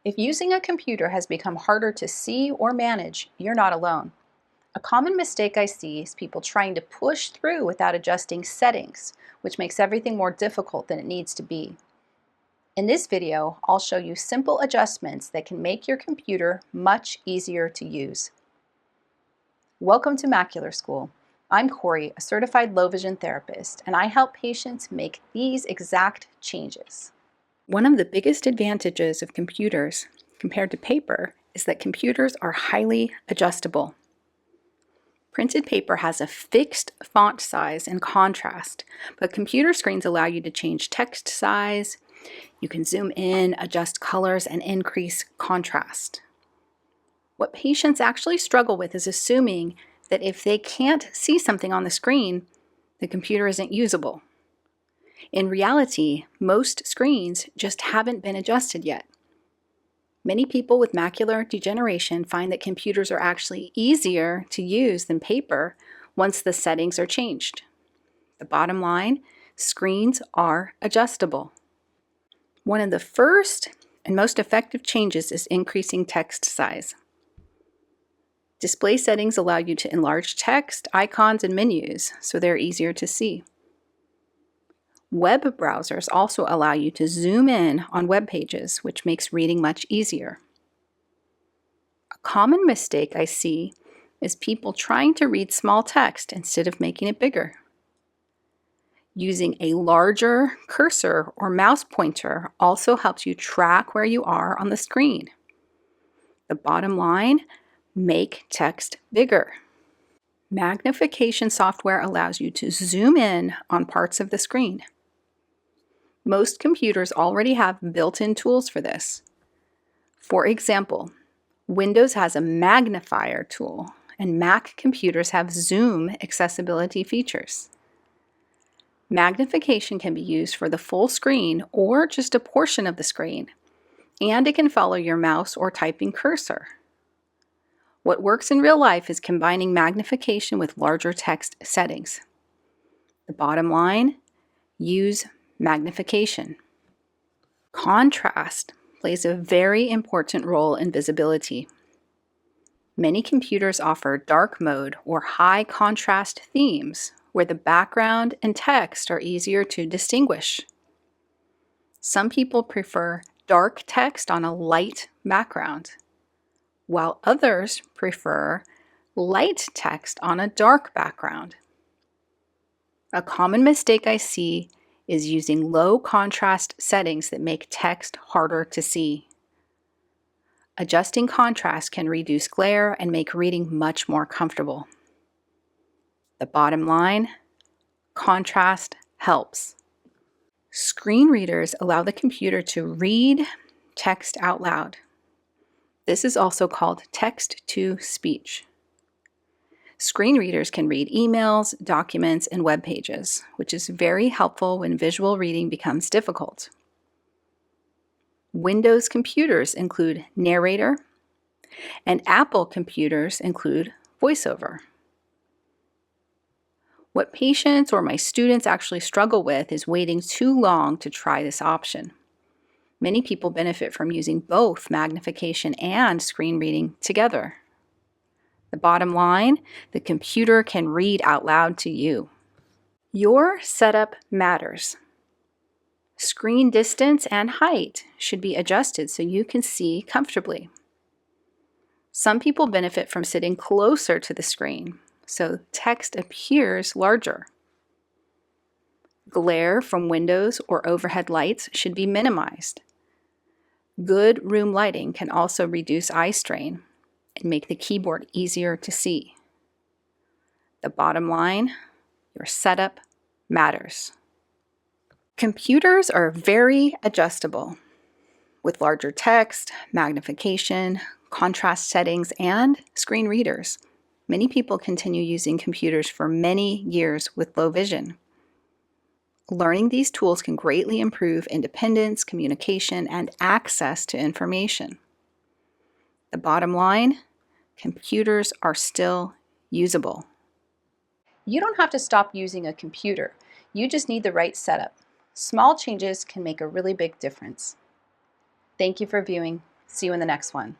If using a computer has become harder to see or manage, you're not alone. A common mistake I see is people trying to push through without adjusting settings, which makes everything more difficult than it needs to be. In this video, I'll show you simple adjustments that can make your computer much easier to use. Welcome to Macular School. I'm Corey, a certified low vision therapist, and I help patients make these exact changes. One of the biggest advantages of computers compared to paper is that computers are highly adjustable. Printed paper has a fixed font size and contrast, but computer screens allow you to change text size. You can zoom in, adjust colors, and increase contrast. What patients actually struggle with is assuming that if they can't see something on the screen, the computer isn't usable. In reality, most screens just haven't been adjusted yet. Many people with macular degeneration find that computers are actually easier to use than paper once the settings are changed. The bottom line, screens are adjustable. One of the first and most effective changes is increasing text size. Display settings allow you to enlarge text, icons, and menus so they're easier to see. Web browsers also allow you to zoom in on web pages, which makes reading much easier. A common mistake I see is people trying to read small text instead of making it bigger. Using a larger cursor or mouse pointer also helps you track where you are on the screen. The bottom line, make text bigger. Magnification software allows you to zoom in on parts of the screen. Most computers already have built-in tools for this. For example, Windows has a magnifier tool, and Mac computers have zoom accessibility features. Magnification can be used for the full screen or just a portion of the screen, and it can follow your mouse or typing cursor. What works in real life is combining magnification with larger text settings. The bottom line, use magnification. Contrast plays a very important role in visibility. Many computers offer dark mode or high contrast themes where the background and text are easier to distinguish. Some people prefer dark text on a light background, while others prefer light text on a dark background. A common mistake I see is using low contrast settings that make text harder to see. Adjusting contrast can reduce glare and make reading much more comfortable. The bottom line, contrast helps. Screen readers allow the computer to read text out loud. This is also called text-to-speech. Screen readers can read emails, documents, and web pages, which is very helpful when visual reading becomes difficult. Windows computers include Narrator, and Apple computers include VoiceOver. What patients or my students actually struggle with is waiting too long to try this option. Many people benefit from using both magnification and screen reading together. The bottom line, the computer can read out loud to you. Your setup matters. Screen distance and height should be adjusted so you can see comfortably. Some people benefit from sitting closer to the screen, so text appears larger. Glare from windows or overhead lights should be minimized. Good room lighting can also reduce eye strain and make the keyboard easier to see. The bottom line, your setup matters. Computers are very adjustable. With larger text, magnification, contrast settings, and screen readers, many people continue using computers for many years with low vision. Learning these tools can greatly improve independence, communication, and access to information. The bottom line, computers are still usable. You don't have to stop using a computer. You just need the right setup. Small changes can make a really big difference. Thank you for viewing. See you in the next one.